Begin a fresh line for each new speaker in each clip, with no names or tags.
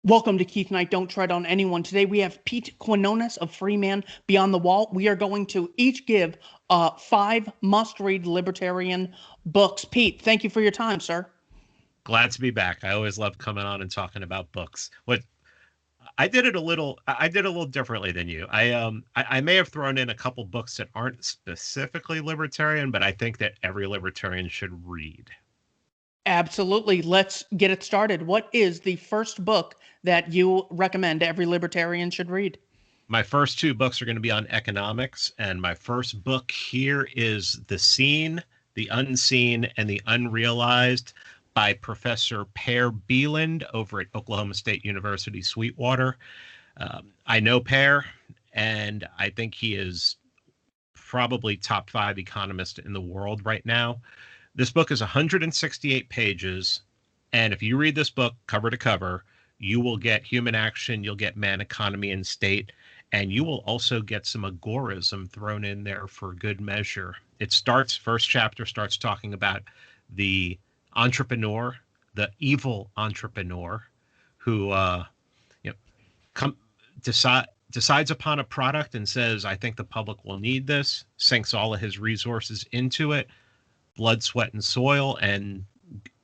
Welcome to Keith Knight, Don't Tread on Anyone. Today we have Pete Quinones of Free Man Beyond the Wall. We are going to each give 5 must-read libertarian books. Pete, thank you for your time, sir.
Glad to be back. I always love coming on and talking about books. I did a little differently than you. I may have thrown in a couple books that aren't specifically libertarian, but I think that every libertarian should read.
Absolutely. Let's get it started. What is the first book that you recommend every libertarian should read?
My first 2 books are going to be on economics, and my first book here is The Seen, the Unseen, and the Unrealized by Professor Per Bieland over at Oklahoma State University, Sweetwater. I know Per, and I think he is probably top 5 economist in the world right now. This book is 168 pages, and if you read this book cover to cover, you will get human action, you'll get man, economy, and state, and you will also get some agorism thrown in there for good measure. First chapter starts talking about the entrepreneur, the evil entrepreneur, who decides upon a product and says, I think the public will need this, sinks all of his resources into it, blood, sweat, and soil, and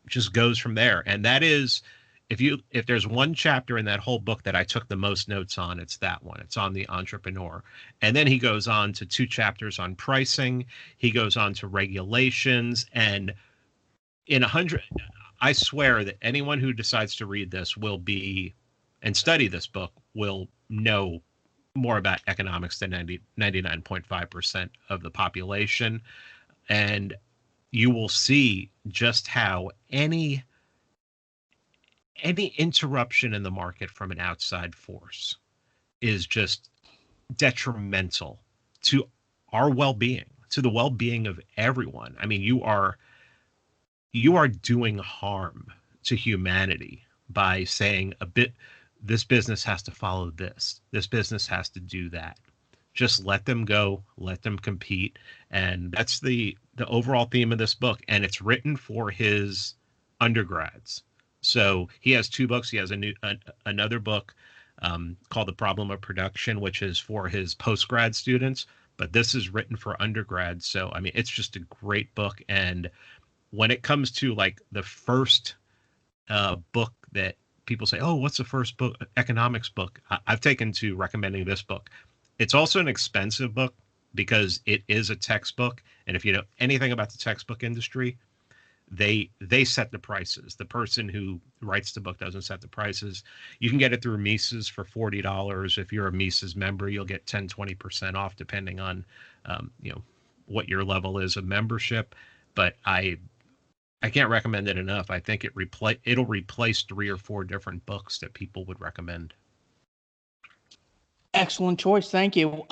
just goes from there. And that is, if there's one chapter in that whole book that I took the most notes on, it's that one. It's on the entrepreneur. And then he goes on to 2 chapters on pricing. He goes on to regulations. And I swear that anyone who decides to read this and study this book will know more about economics than 99.5% of the population. And you will see just how any interruption in the market from an outside force is just detrimental to our well-being, to the well-being of everyone. I mean, you are doing harm to humanity by saying this business has to follow this business has to do that. Just let them go, let them compete. And that's the overall theme of this book. And it's written for his undergrads. So he has 2 books. He has another book called The Problem of Production, which is for his postgrad students. But this is written for undergrads. So, I mean, it's just a great book. And when it comes to like the first book that people say, oh, what's the first book, economics book? I've taken to recommending this book. It's also an expensive book because it is a textbook. And if you know anything about the textbook industry, they set the prices. The person who writes the book doesn't set the prices. You can get it through Mises for $40. If you're a Mises member, you'll get 10-20% off depending on what your level is of membership. But I can't recommend it enough. I think it'll replace 3 or 4 different books that people would recommend.
Excellent choice. Thank you.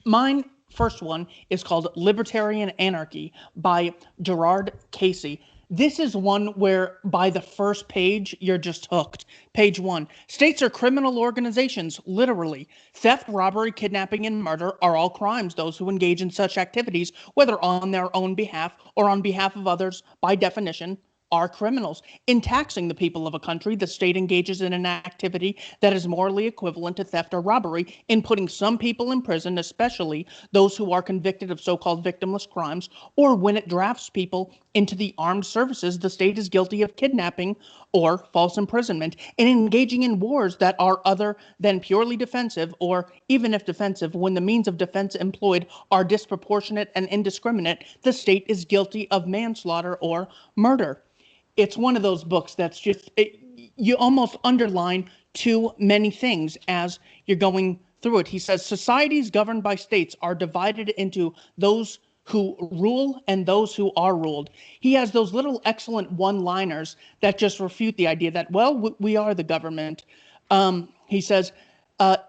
Mine first one is called Libertarian Anarchy by Gerard Casey. This is one where by the first page, you're just hooked. Page 1. States are criminal organizations, literally. Theft, robbery, kidnapping, and murder are all crimes. Those who engage in such activities, whether on their own behalf or on behalf of others, by definition, are criminals. In taxing the people of a country, the state engages in an activity that is morally equivalent to theft or robbery. In putting some people in prison, especially those who are convicted of so-called victimless crimes, or when it drafts people into the armed services, the state is guilty of kidnapping or false imprisonment, and engaging in wars that are other than purely defensive, or even if defensive, when the means of defense employed are disproportionate and indiscriminate, the state is guilty of manslaughter or murder. It's one of those books that's just, you almost underline too many things as you're going through it. He says, societies governed by states are divided into those who rule and those who are ruled. He has those little excellent one-liners that just refute the idea that, well, we are the government. He says,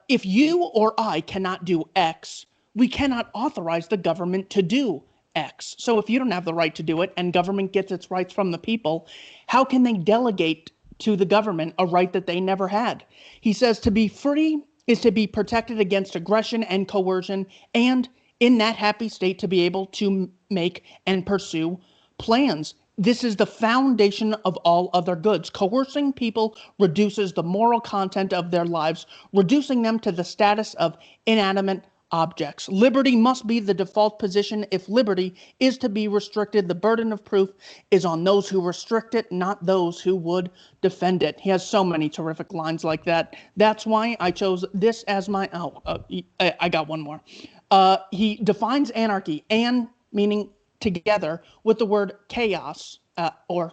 if you or I cannot do X, we cannot authorize the government to do X. So if you don't have the right to do it and government gets its rights from the people, how can they delegate to the government a right that they never had? He says to be free is to be protected against aggression and coercion, and in that happy state to be able to make and pursue plans. This is the foundation of all other goods. Coercing people reduces the moral content of their lives, reducing them to the status of inanimate objects. Liberty must be the default position. If liberty is to be restricted, the burden of proof is on those who restrict it, not those who would defend it. He has so many terrific lines like that. That's why I chose this as my... I got one more. He defines anarchy, and meaning together, with the word chaos, or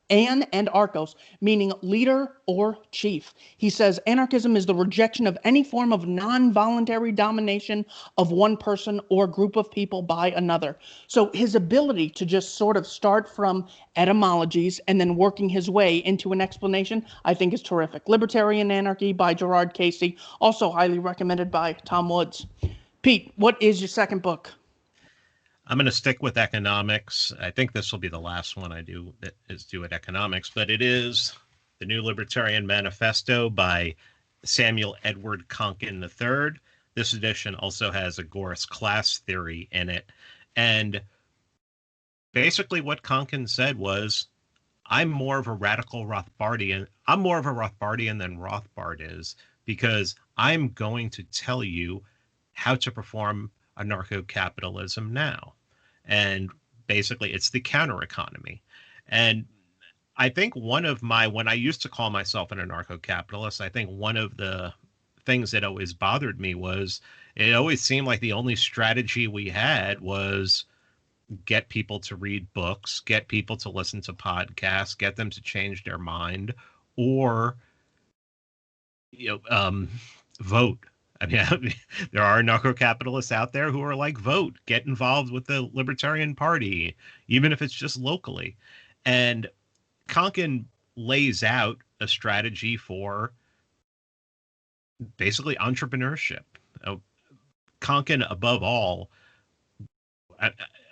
an and archos, meaning leader or chief. He says anarchism is the rejection of any form of non-voluntary domination of one person or group of people by another. So his ability to just sort of start from etymologies and then working his way into an explanation, I think is terrific. Libertarian Anarchy by Gerard Casey, also highly recommended by Tom Woods. Pete, what is your second book?
I'm going to stick with economics. I think this will be the last one I do that is due at economics, but it is The New Libertarian Manifesto by Samuel Edward Konkin III. This edition also has Agorist class theory in it. And basically what Konkin said was, I'm more of a radical Rothbardian. I'm more of a Rothbardian than Rothbard is, because I'm going to tell you how to perform anarcho-capitalism now. And basically it's the counter economy. And I think when I used to call myself an anarcho-capitalist, I think one of the things that always bothered me was it always seemed like the only strategy we had was get people to read books, get people to listen to podcasts, get them to change their mind, or vote. I mean, there are anarcho-capitalists out there who are like, vote, get involved with the Libertarian Party, even if it's just locally. And Konkin lays out a strategy for basically entrepreneurship. Konkin, above all,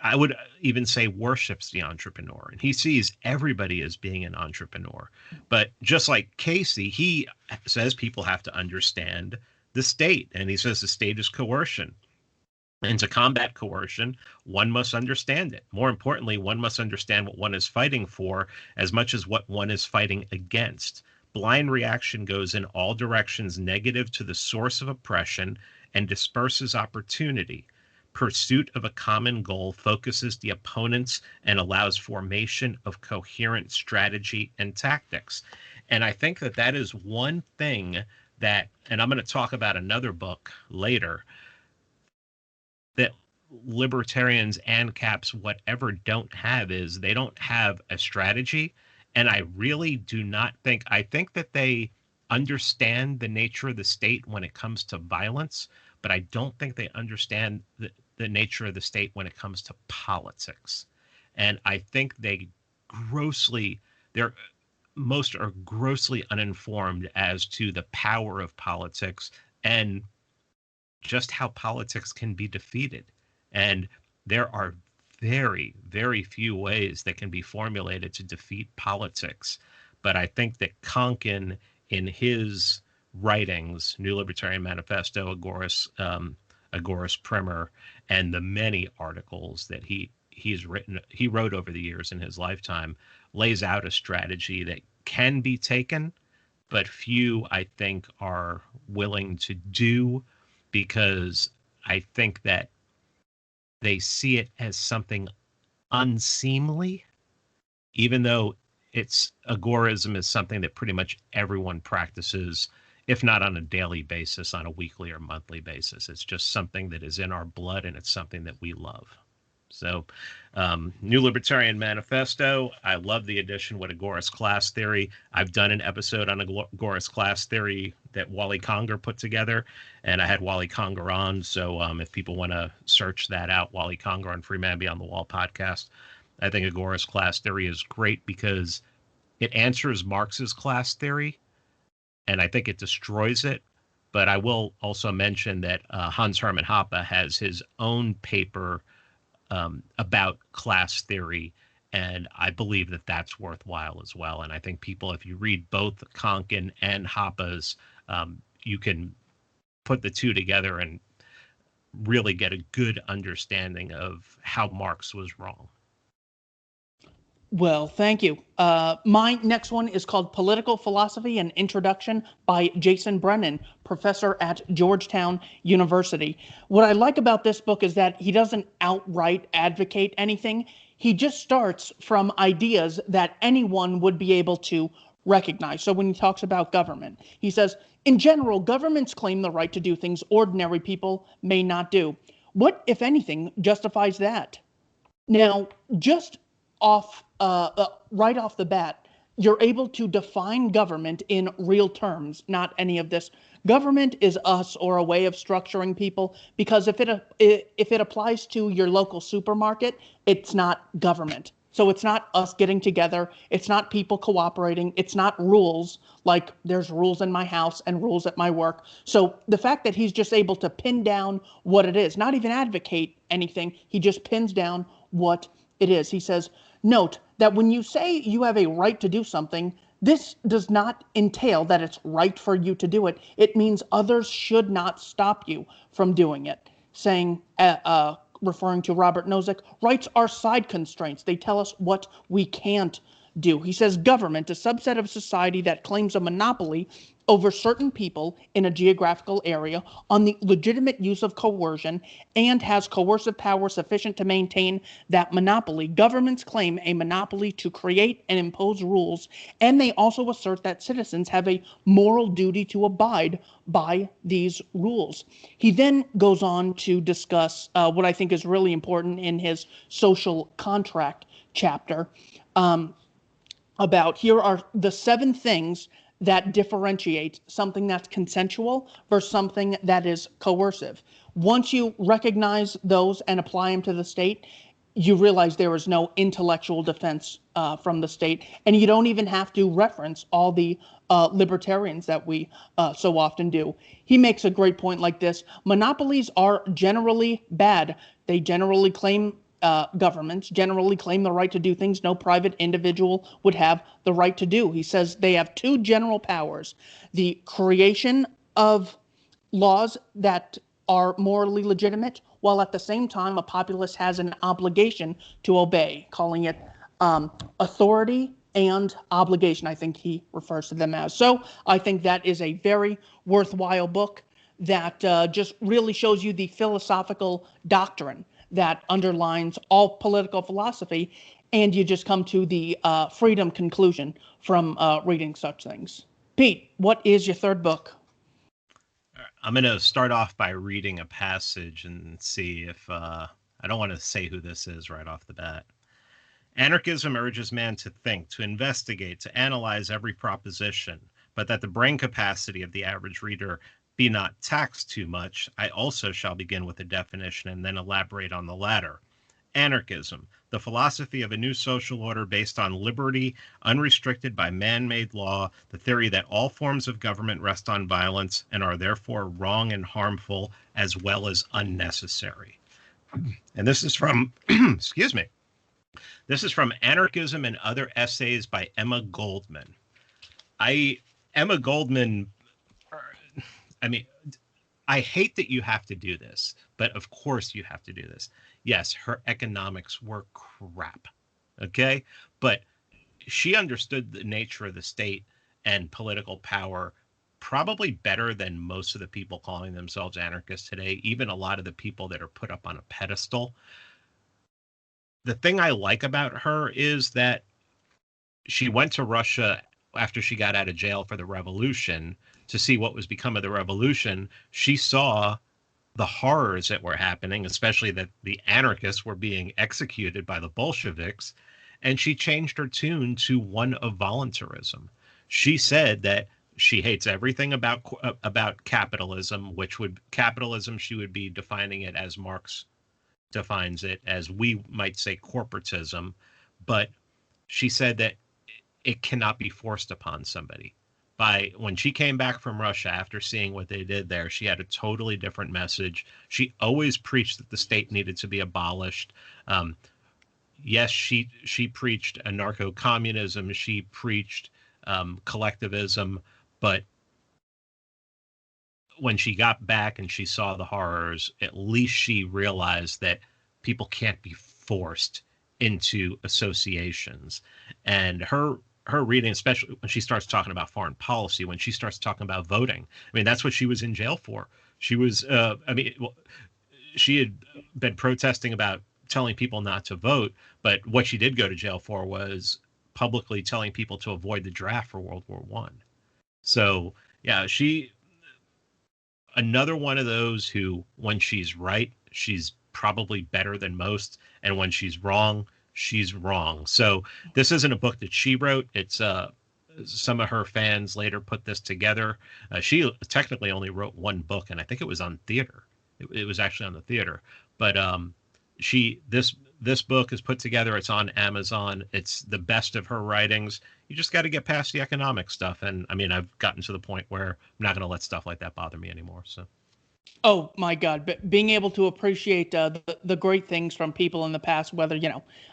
I would even say worships the entrepreneur, and he sees everybody as being an entrepreneur. But just like Casey, he says people have to understand the state, and he says the state is coercion. And to combat coercion, one must understand it. More importantly, one must understand what one is fighting for as much as what one is fighting against. Blind reaction goes in all directions negative to the source of oppression and disperses opportunity. Pursuit of a common goal focuses the opponents and allows formation of coherent strategy and tactics. And I think that that is one thing that, and I'm going to talk about another book later, that libertarians and caps, whatever, don't have is they don't have a strategy. And I really do not think, I think that they understand the nature of the state when it comes to violence, but I don't think they understand the nature of the state when it comes to politics. And I think most are grossly uninformed as to the power of politics and just how politics can be defeated. And there are very, very few ways that can be formulated to defeat politics. But I think that Konkin, in his writings, New Libertarian Manifesto, Agorist Primer, and the many articles that he wrote over the years in his lifetime, lays out a strategy that can be taken, but few, I think, are willing to do, because I think that they see it as something unseemly, even though agorism is something that pretty much everyone practices, if not on a daily basis, on a weekly or monthly basis. It's just something that is in our blood, and it's something that we love. So, New Libertarian Manifesto, I love the edition with Agorist class theory. I've done an episode on Agorist class theory that Wally Conger put together, and I had Wally Conger on. So if people want to search that out, Wally Conger on Freeman Beyond the Wall podcast, I think Agorist class theory is great because it answers Marx's class theory, and I think it destroys it. But I will also mention that Hans Hermann Hoppe has his own paper about class theory, and I believe that that's worthwhile as well. And I think people, if you read both Konkin and Hoppe's, you can put the two together and really get a good understanding of how Marx was wrong.
Well, thank you. My next one is called Political Philosophy: An Introduction by Jason Brennan, professor at Georgetown University. What I like about this book is that he doesn't outright advocate anything. He just starts from ideas that anyone would be able to recognize. So when he talks about government, he says, in general, governments claim the right to do things ordinary people may not do. What, if anything, justifies that? Now, just right off the bat, you're able to define government in real terms, not any of this. Government is us or a way of structuring people, because if it applies to your local supermarket, it's not government. So it's not us getting together. It's not people cooperating. It's not rules, like there's rules in my house and rules at my work. So the fact that he's just able to pin down what it is, not even advocate anything, he just pins down what it is. He says, note that when you say you have a right to do something, this does not entail that it's right for you to do it. It means others should not stop you from doing it. Saying, referring to Robert Nozick, rights are side constraints. They tell us what we can't do. He says government, a subset of society that claims a monopoly over certain people in a geographical area on the legitimate use of coercion and has coercive power sufficient to maintain that monopoly. Governments claim a monopoly to create and impose rules, and they also assert that citizens have a moral duty to abide by these rules. He then goes on to discuss what I think is really important in his social contract chapter. About here are the 7 things that differentiate something that's consensual versus something that is coercive. Once you recognize those and apply them to the state, you realize there is no intellectual defense from the state, and you don't even have to reference all the libertarians that we so often do. He makes a great point like this: monopolies are generally bad. They generally claim governments generally claim the right to do things no private individual would have the right to do. He says they have 2 general powers: the creation of laws that are morally legitimate, while at the same time a populace has an obligation to obey, calling it authority and obligation. I think he refers to them as. So I think that is a very worthwhile book that just really shows you the philosophical doctrine that underlines all political philosophy, and you just come to the freedom conclusion from reading such things. Pete, what is your 3rd book?
I'm going to start off by reading a passage and see if I don't want to say who this is right off the bat. Anarchism urges man to think, to investigate, to analyze every proposition, but that the brain capacity of the average reader be not taxed too much. I also shall begin with a definition and then elaborate on the latter. Anarchism, the philosophy of a new social order based on liberty, unrestricted by man-made law, the theory that all forms of government rest on violence and are therefore wrong and harmful as well as unnecessary. And this is from, excuse me, this is from Anarchism and Other Essays by Emma Goldman. Emma Goldman, I mean, I hate that you have to do this, but of course you have to do this. Yes, her economics were crap, okay? But she understood the nature of the state and political power probably better than most of the people calling themselves anarchists today, even a lot of the people that are put up on a pedestal. The thing I like about her is that she went to Russia after she got out of jail for the revolution to see what was become of the revolution. She saw the horrors that were happening, especially that the anarchists were being executed by the Bolsheviks, and she changed her tune to one of voluntarism. She said that she hates everything about capitalism, which would capitalism, she would be defining it as Marx defines it, as we might say corporatism, but she said that it cannot be forced upon somebody. When she came back from Russia after seeing what they did there, she had a totally different message. She always preached that the state needed to be abolished. Yes, she preached anarcho-communism. She preached collectivism. But when she got back and she saw the horrors, at least she realized that people can't be forced into associations. And her reading, especially when she starts talking about foreign policy, when she starts talking about voting, I mean, that's what she was in jail for. She was, she had been protesting about telling people not to vote, but what she did go to jail for was publicly telling people to avoid the draft for World War One. So yeah, another one of those who, when she's right, she's probably better than most, and when she's wrong, she's wrong. So this isn't a book that she wrote. It's some of her fans later put this together. She technically only wrote one book, and I think it was on theater. It was actually on the theater. But this book is put together. It's on Amazon. It's the best of her writings. You just got to get past the economic stuff. And I mean, I've gotten to the point where I'm not going to let stuff like that bother me anymore. So.
Oh my God! But being able to appreciate the great things from people in the past, whether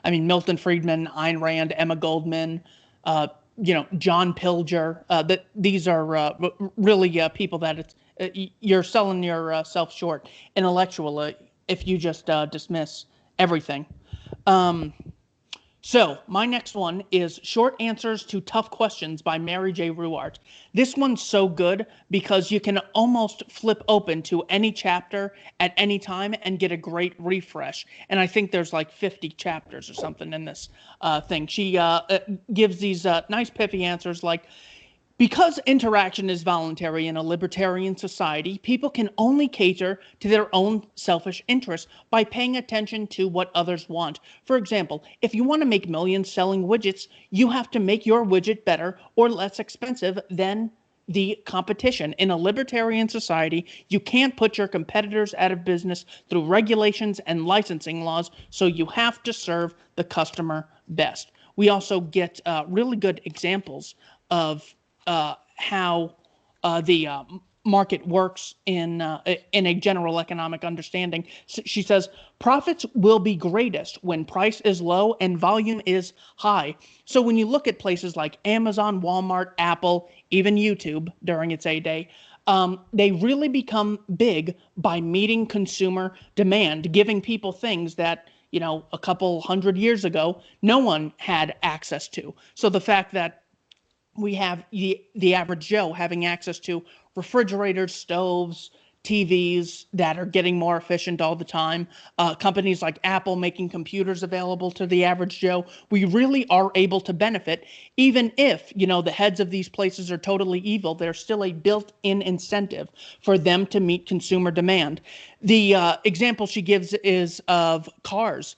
Milton Friedman, Ayn Rand, Emma Goldman, John Pilger. That these are really people that you're selling yourself short intellectually if you just dismiss everything. So my next one is Short Answers to Tough Questions by Mary J. Ruwart. This one's so good because you can almost flip open to any chapter at any time and get a great refresh. And I think there's like 50 chapters or something in this thing. She gives these nice pithy answers like, because interaction is voluntary in a libertarian society, people can only cater to their own selfish interests by paying attention to what others want. For example, if you want to make millions selling widgets, you have to make your widget better or less expensive than the competition. In a libertarian society, you can't put your competitors out of business through regulations and licensing laws, so you have to serve the customer best. We also get really good examples of how the market works in a general economic understanding. She says, profits will be greatest when price is low and volume is high. So when you look at places like Amazon, Walmart, Apple, even YouTube during its heyday, they really become big by meeting consumer demand, giving people things that a couple hundred years ago, no one had access to. So the fact that we have the average Joe having access to refrigerators, stoves, TVs that are getting more efficient all the time. Companies like Apple making computers available to the average Joe. We really are able to benefit, even if, the heads of these places are totally evil. There's still a built-in incentive for them to meet consumer demand. The example she gives is of cars.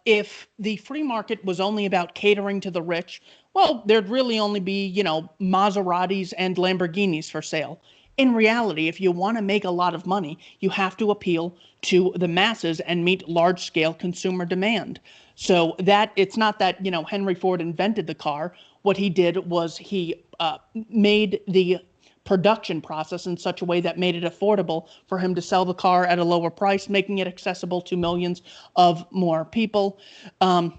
If the free market was only about catering to the rich, well, there'd really only be, Maseratis and Lamborghinis for sale. In reality, if you want to make a lot of money, you have to appeal to the masses and meet large-scale consumer demand. So that it's not that, Henry Ford invented the car. What he did was he made the production process in such a way that made it affordable for him to sell the car at a lower price, making it accessible to millions of more people.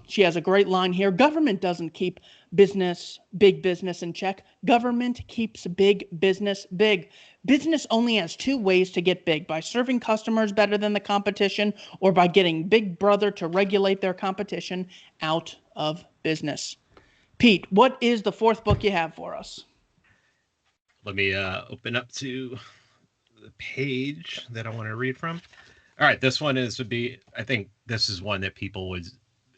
She has a great line here. Government doesn't keep big business in check. Government keeps big business big. Business only has two ways to get big: by serving customers better than the competition, or by getting Big Brother to regulate their competition out of business. Pete, what is the fourth book you have for us?
Let me open up to the page that I want to read from. All right, this one I think this is one that people would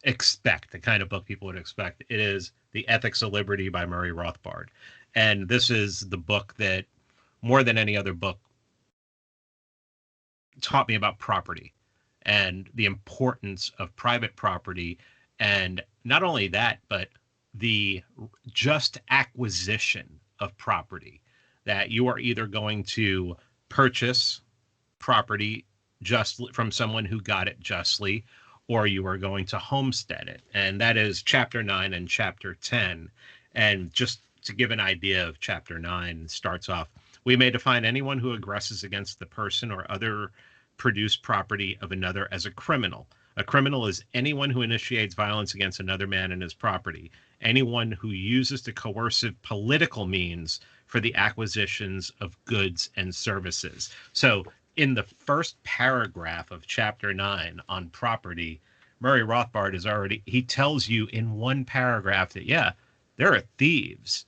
expect, the kind of book people would expect. It is The Ethics of Liberty by Murray Rothbard. And this is the book that, more than any other book, taught me about property and the importance of private property. And not only that, but the just acquisition of property, that you are either going to purchase property just from someone who got it justly, or you are going to homestead it. And that is chapter 9 and chapter 10. And just to give an idea of chapter 9, starts off, we may define anyone who aggresses against the person or other produced property of another as a criminal. A criminal is anyone who initiates violence against another man and his property, anyone who uses the coercive political means for the acquisitions of goods and services. So in the first paragraph of chapter 9 on property, Murray Rothbard he tells you in one paragraph that, yeah, there are thieves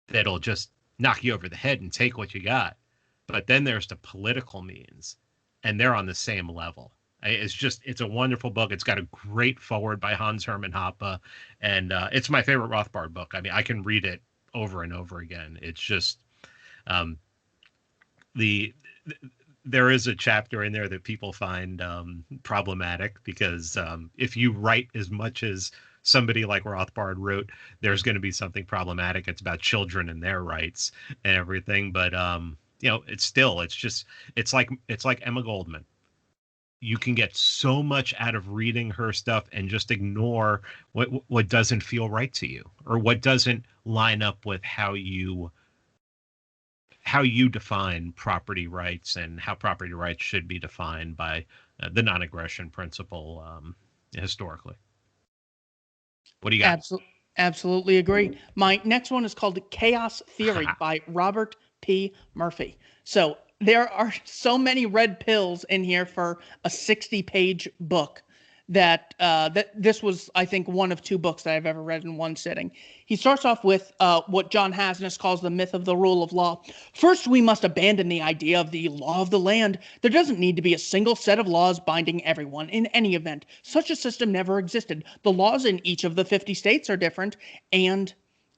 that'll just knock you over the head and take what you got. But then there's the political means, and they're on the same level. It's a wonderful book. It's got a great forward by Hans Hermann Hoppe, and it's my favorite Rothbard book. I mean, I can read it over and over again. It's just there is a chapter in there that people find problematic because if you write as much as somebody like Rothbard wrote, there's going to be something problematic. It's about children and their rights and everything. But it's like Emma Goldman. You can get so much out of reading her stuff and just ignore what doesn't feel right to you or what doesn't line up with how you define property rights and how property rights should be defined by the non-aggression principle historically. What do you got?
Absolutely agree. My next one is called Chaos Theory by Robert P. Murphy. So there are so many red pills in here for a 60-page book that this was, I think, one of two books that I've ever read in one sitting. He starts off with what John Hasnas calls the myth of the rule of law. First, we must abandon the idea of the law of the land. There doesn't need to be a single set of laws binding everyone in any event. Such a system never existed. The laws in each of the 50 states are different, and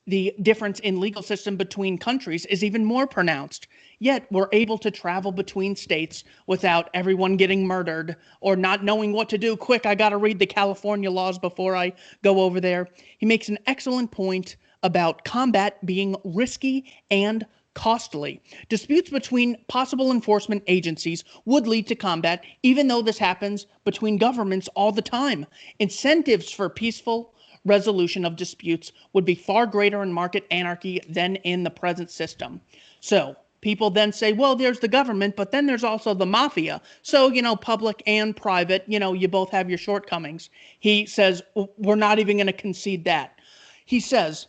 the difference in legal system between countries is even more pronounced. Yet we're able to travel between states without everyone getting murdered or not knowing what to do. Quick, I got to read the California laws before I go over there. He makes an excellent point about combat being risky and costly. Disputes between possible enforcement agencies would lead to combat, even though this happens between governments all the time. Incentives for peaceful resolution of disputes would be far greater in market anarchy than in the present system. So people then say, well, there's the government, but then there's also the mafia. So, public and private, you both have your shortcomings. He says, we're not even going to concede that. He says,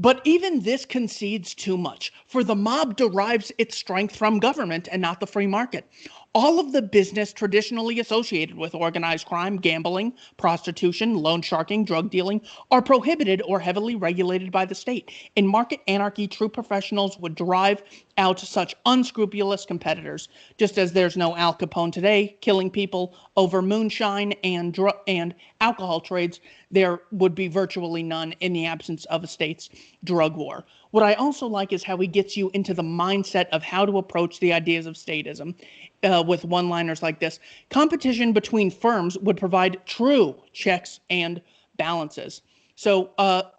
but even this concedes too much, for the mob derives its strength from government and not the free market. All of the business traditionally associated with organized crime, gambling, prostitution, loan sharking, drug dealing, are prohibited or heavily regulated by the state. In market anarchy, true professionals would drive out such unscrupulous competitors. Just as there's no Al Capone today killing people over moonshine and alcohol trades, there would be virtually none in the absence of a state's drug war. What I also like is how he gets you into the mindset of how to approach the ideas of statism with one-liners like this. Competition between firms would provide true checks and balances. So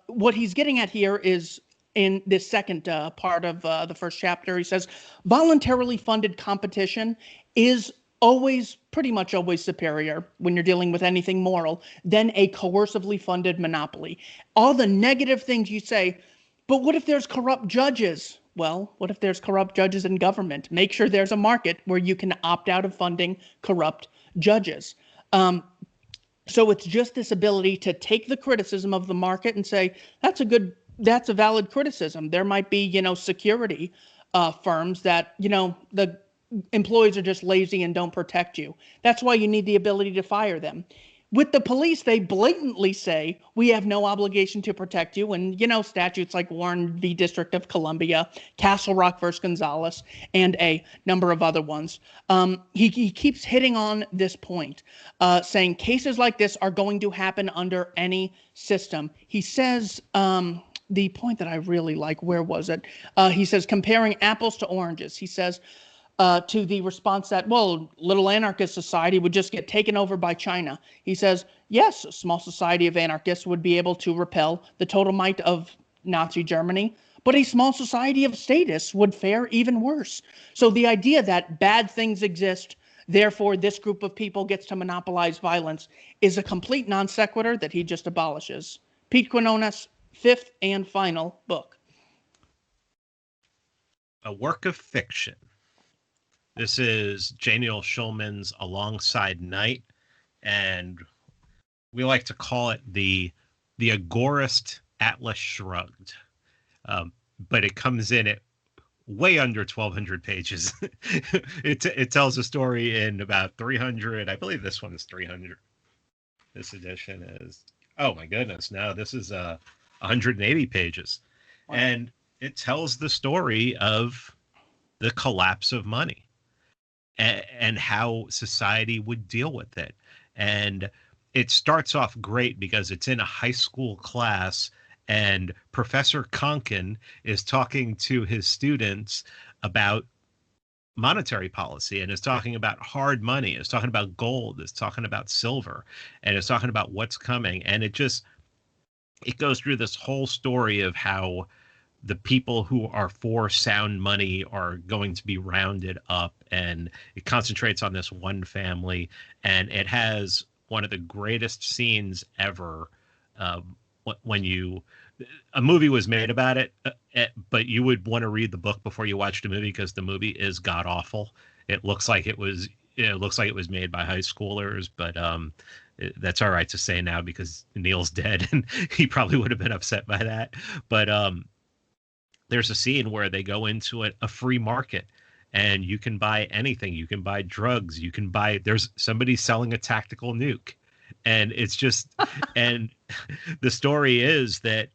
what he's getting at here is in this second part of the first chapter, he says, voluntarily funded competition is pretty much always superior when you're dealing with anything moral than a coercively funded monopoly. All the negative things you say, but what if there's corrupt judges? Well, what if there's corrupt judges in government? Make sure there's a market where you can opt out of funding corrupt judges. So it's just this ability to take the criticism of the market and say, that's a valid criticism. There might be, security firms that, the employees are just lazy and don't protect you. That's why you need the ability to fire them. With the police, they blatantly say, we have no obligation to protect you. And, statutes like Warren v. District of Columbia, Castle Rock versus Gonzalez, and a number of other ones. He keeps hitting on this point, saying cases like this are going to happen under any system. He says, the point that I really like, where was it? He says, comparing apples to oranges. He says, to the response that, well, little anarchist society would just get taken over by China. He says, yes, a small society of anarchists would be able to repel the total might of Nazi Germany, but a small society of statists would fare even worse. So the idea that bad things exist, therefore this group of people gets to monopolize violence, is a complete non sequitur that he just abolishes. Pete Quinones' fifth and final book.
A work of fiction. This is Janiel Schulman's Alongside Night, and we like to call it the Agorist Atlas Shrugged. But it comes in at way under 1,200 pages. It tells a story in about 300. I believe this one is 300. This edition is, oh my goodness, no, this is 180 pages. Wow. And it tells the story of the collapse of money and how society would deal with it. And it starts off great because it's in a high school class, and Professor Konkin is talking to his students about monetary policy, and is talking about hard money, is talking about gold, is talking about silver, and is talking about what's coming. And it goes through this whole story of how the people who are for sound money are going to be rounded up, and it concentrates on this one family, and it has one of the greatest scenes ever. When a movie was made about it, but you would want to read the book before you watch the movie, because the movie is god awful. It looks like it was made by high schoolers, but that's all right to say now because Neil's dead and he probably would have been upset by that. But there's a scene where they go into a free market, and you can buy anything. You can buy drugs. There's somebody selling a tactical nuke. And it's just, and the story is that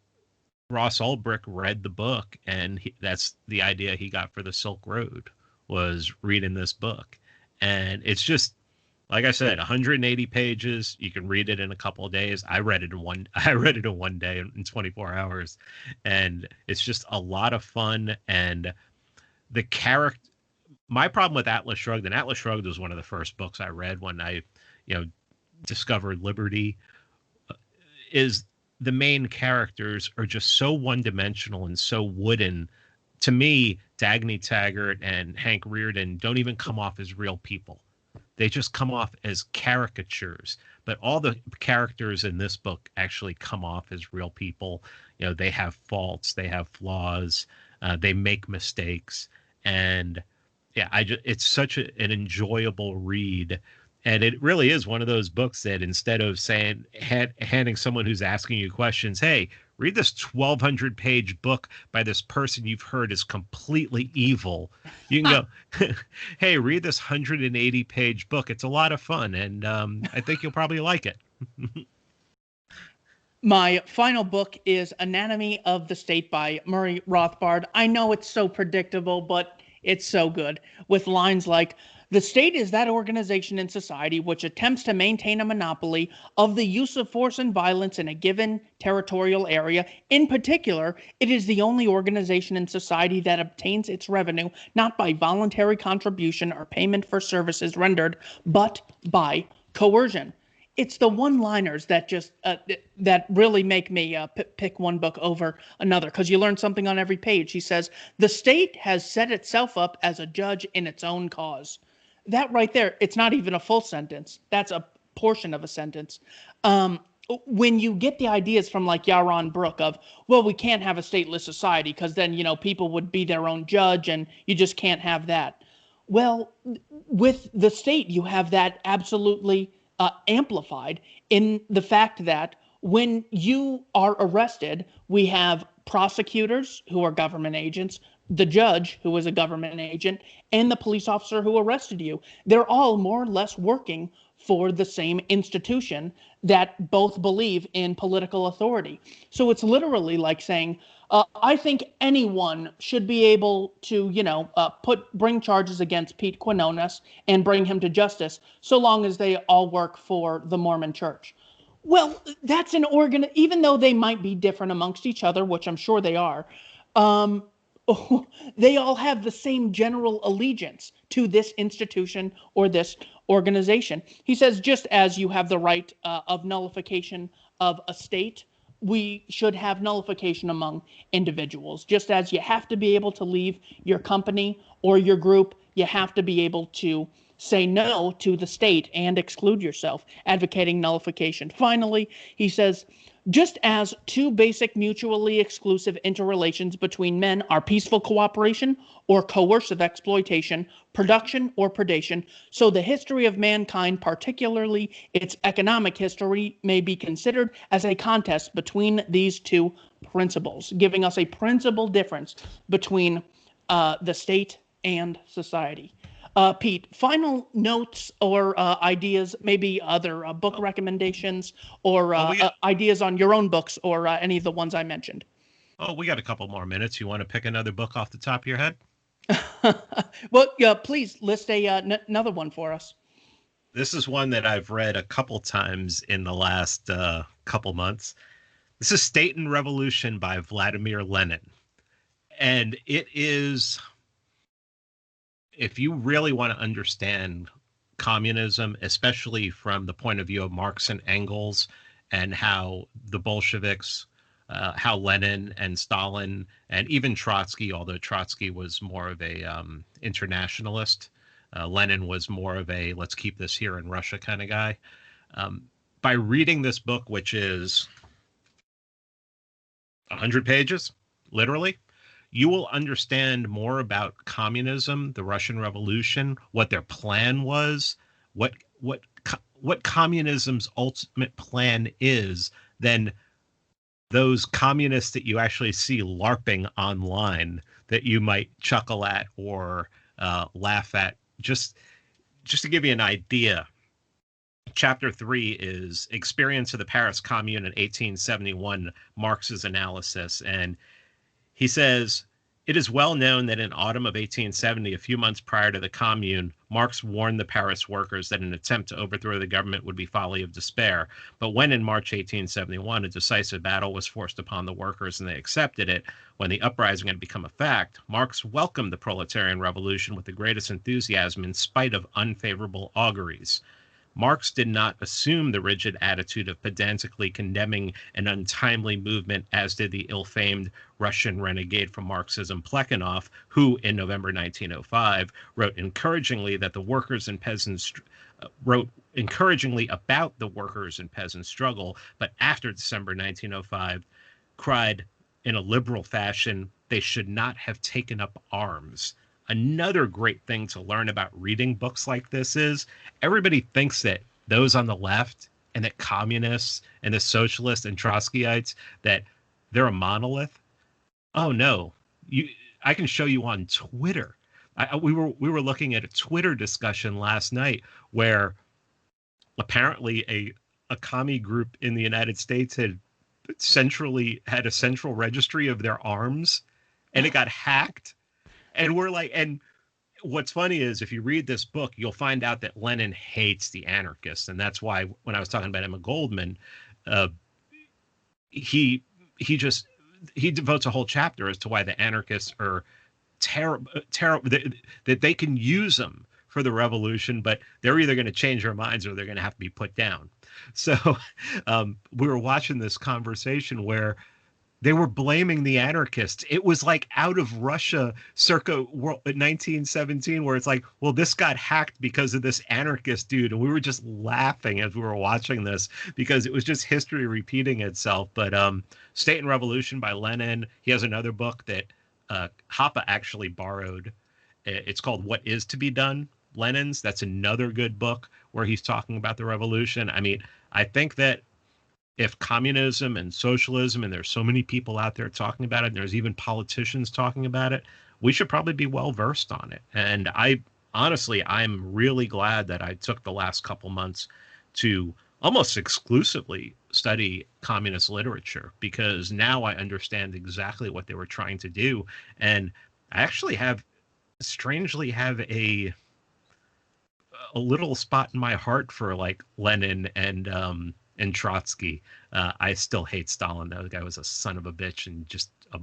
Ross Ulbricht read the book, and that's the idea he got for the Silk Road, was reading this book. And it's just, like I said, 180 pages. You can read it in a couple of days. I read it in one day, in 24 hours. And it's just a lot of fun. And the character, my problem with Atlas Shrugged, and Atlas Shrugged was one of the first books I read when I, discovered liberty, is the main characters are just so one-dimensional and so wooden. To me, Dagny Taggart and Hank Rearden don't even come off as real people. They just come off as caricatures. But all the characters in this book actually come off as real people. They have faults, they have flaws, they make mistakes. And yeah, it's such an enjoyable read. And it really is one of those books that, instead of handing someone who's asking you questions, hey, read this 1,200 page book by this person you've heard is completely evil, you can go, hey, read this 180 page book. It's a lot of fun. And I think you'll probably like it.
My final book is Anatomy of the State by Murray Rothbard. I know it's so predictable, but it's so good, with lines like, "The state is that organization in society which attempts to maintain a monopoly of the use of force and violence in a given territorial area. In particular, it is the only organization in society that obtains its revenue not by voluntary contribution or payment for services rendered, but by coercion." It's the one-liners that just that really make me pick one book over another, because you learn something on every page. He says, "The state has set itself up as a judge in its own cause." That right there, it's not even a full sentence. That's a portion of a sentence. When you get the ideas from like Yaron Brook of, well, we can't have a stateless society because then, people would be their own judge and you just can't have that. Well, with the state, you have that absolutely amplified in the fact that when you are arrested, we have prosecutors who are government agents, the judge who is a government agent, and the police officer who arrested you. They're all more or less working for the same institution that both believe in political authority. So it's literally like saying, I think anyone should be able to, bring charges against Pete Quinones and bring him to justice, so long as they all work for the Mormon Church. Well, that's even though they might be different amongst each other, which I'm sure they are, they all have the same general allegiance to this institution or this organization. He says, just as you have the right of nullification of a state, we should have nullification among individuals. Just as you have to be able to leave your company or your group, you have to be able to say no to the state and exclude yourself, advocating nullification. Finally, he says, just as two basic mutually exclusive interrelations between men are peaceful cooperation or coercive exploitation, production or predation, so the history of mankind, particularly its economic history, may be considered as a contest between these two principles, giving us a principal difference between the state and society. Pete, final notes or ideas, maybe other book recommendations or ideas on your own books or any of the ones I mentioned.
Oh, we got a couple more minutes. You want to pick another book off the top of your head?
Well, please list another one for us.
This is one that I've read a couple times in the last couple months. This is State and Revolution by Vladimir Lenin. And it is, if you really want to understand communism, especially from the point of view of Marx and Engels and how the Bolsheviks, how Lenin and Stalin and even Trotsky, although Trotsky was more of a internationalist, Lenin was more of a let's keep this here in Russia kind of guy. By reading this book, which is 100 pages, literally, you will understand more about communism, the Russian Revolution, what their plan was, what communism's ultimate plan is, than those communists that you actually see LARPing online that you might chuckle at or laugh at. Just to give you an idea, Chapter 3 is Experience of the Paris Commune in 1871, Marx's analysis. And he says, it is well known that in autumn of 1870, a few months prior to the Commune, Marx warned the Paris workers that an attempt to overthrow the government would be folly of despair. But when in March 1871, a decisive battle was forced upon the workers and they accepted it, when the uprising had become a fact, Marx welcomed the proletarian revolution with the greatest enthusiasm in spite of unfavorable auguries. Marx did not assume the rigid attitude of pedantically condemning an untimely movement, as did the ill-famed Russian renegade from Marxism Plekhanov, who in November 1905 wrote encouragingly about the workers and peasants struggle, but after December 1905 cried in a liberal fashion they should not have taken up arms. Another great thing to learn about reading books like this is everybody thinks that those on the left and that communists and the socialists and Trotskyites, that they're a monolith. Oh no, I can show you on Twitter. We were looking at a Twitter discussion last night where apparently a commie group in the United States had a central registry of their arms, and it got hacked. And we're like, and what's funny is if you read this book, you'll find out that Lenin hates the anarchists. And that's why when I was talking about Emma Goldman, he devotes a whole chapter as to why the anarchists are terrible, that they can use them for the revolution, but they're either going to change their minds or they're going to have to be put down. So we were watching this conversation where they were blaming the anarchists. It was like out of Russia circa 1917, where it's like, well, this got hacked because of this anarchist dude. And we were just laughing as we were watching this because it was just history repeating itself. But State and Revolution by Lenin. He has another book that Hoppe actually borrowed. It's called What Is to Be Done, Lenin's. That's another good book where he's talking about the revolution. I mean, I think that if communism and socialism, and there's so many people out there talking about it, and there's even politicians talking about it, we should probably be well versed on it. And I'm really glad that I took the last couple months to almost exclusively study communist literature, because now I understand exactly what they were trying to do. And I actually strangely have a little spot in my heart for like Lenin and Trotsky. I still hate Stalin, though. The guy was a son of a bitch, and just I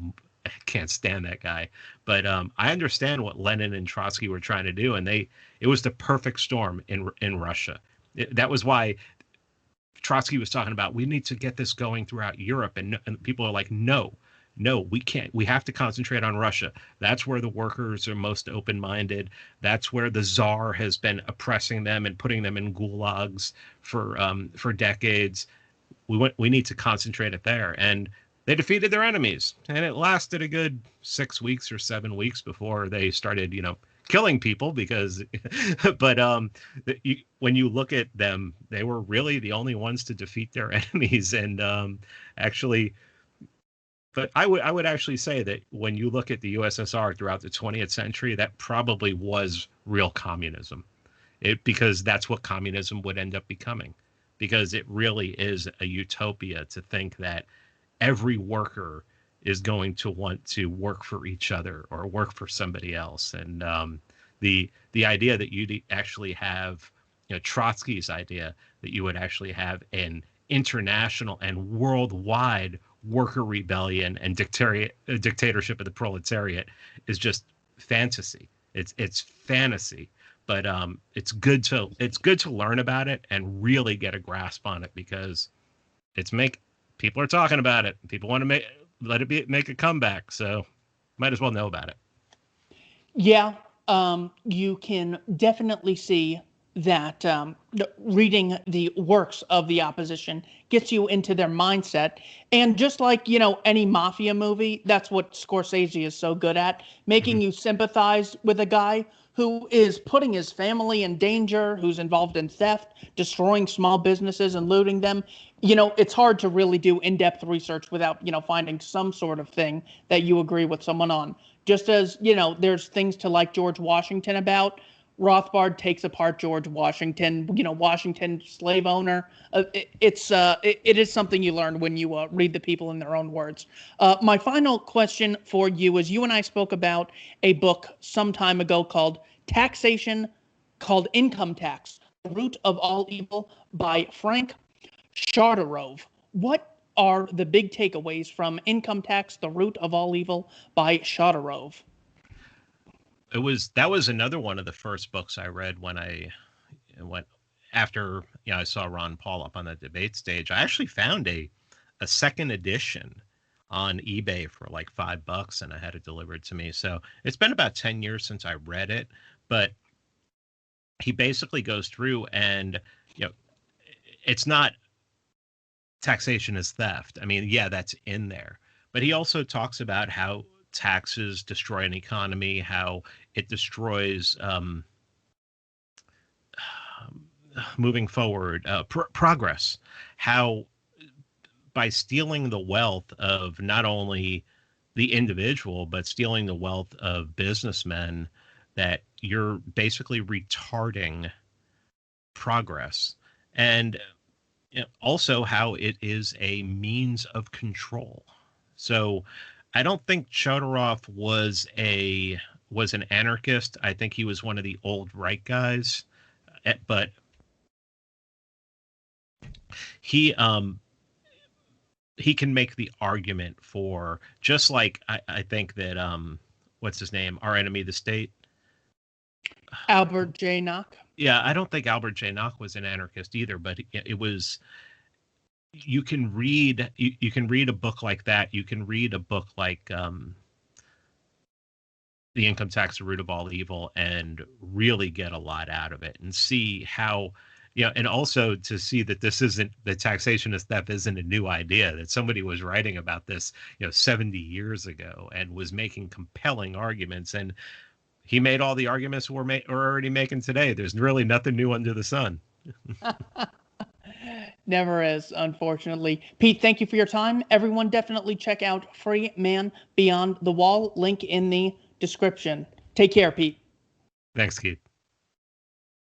can't stand that guy. But I understand what Lenin and Trotsky were trying to do, and it was the perfect storm in Russia. That was why Trotsky was talking about, we need to get this going throughout Europe, and people are like, no, we can't. We have to concentrate on Russia. That's where the workers are most open-minded. That's where the Tsar has been oppressing them and putting them in gulags for decades. We need to concentrate it there. And they defeated their enemies, and it lasted a good 6 weeks or 7 weeks before they started, killing people. Because, but when you look at them, they were really the only ones to defeat their enemies. And actually, But I would actually say that when you look at the USSR throughout the 20th century, that probably was real communism. Because that's what communism would end up becoming. Because it really is a utopia to think that every worker is going to want to work for each other or work for somebody else. And the idea that you'd actually have, Trotsky's idea that you would actually have an international and worldwide worker rebellion and dictatorship of the proletariat is just fantasy. It's fantasy, but it's good to learn about it and really get a grasp on it, because people are talking about it. People want to make a comeback, so might as well know about it.
Yeah, you can definitely see that reading the works of the opposition gets you into their mindset. And just like, any mafia movie, that's what Scorsese is so good at, making you sympathize with a guy who is putting his family in danger, who's involved in theft, destroying small businesses and looting them. It's hard to really do in-depth research without, finding some sort of thing that you agree with someone on. Just as, there's things to like George Washington about. Rothbard takes apart George Washington, Washington slave owner. It is something you learn when you read the people in their own words. My final question for you is, you and I spoke about a book some time ago called Income Tax, The Root of All Evil by Frank Charterove. What are the big takeaways from Income Tax, The Root of All Evil by Charterove?
That was another one of the first books I read when I went after I saw Ron Paul up on the debate stage. I actually found a second edition on eBay for like $5, and I had it delivered to me. So it's been about 10 years since I read it, but he basically goes through and it's not taxation is theft. I mean, yeah, that's in there, but he also talks about how taxes destroy an economy, how it destroys moving forward progress, how by stealing the wealth of not only the individual but stealing the wealth of businessmen, that you're basically retarding progress. And also how it is a means of control. So I don't think Chodorov was an anarchist. I think he was one of the old right guys, but he can make the argument for, just like I think that what's his name, Our Enemy the State,
Albert J. Nock.
Yeah, I don't think Albert J. Nock was an anarchist either, but it was. You can read a book like that. You can read a book like The Income Tax, The Root of All Evil, and really get a lot out of it, and see how, and also to see that the taxation of theft isn't a new idea, that somebody was writing about this, 70 years ago and was making compelling arguments, and he made all the arguments we're already making today. There's really nothing new under the sun.
Never is, unfortunately. Pete, thank you for your time. Everyone definitely check out Free Man Beyond the Wall. Link in the description. Take care, Pete.
Thanks, Keith.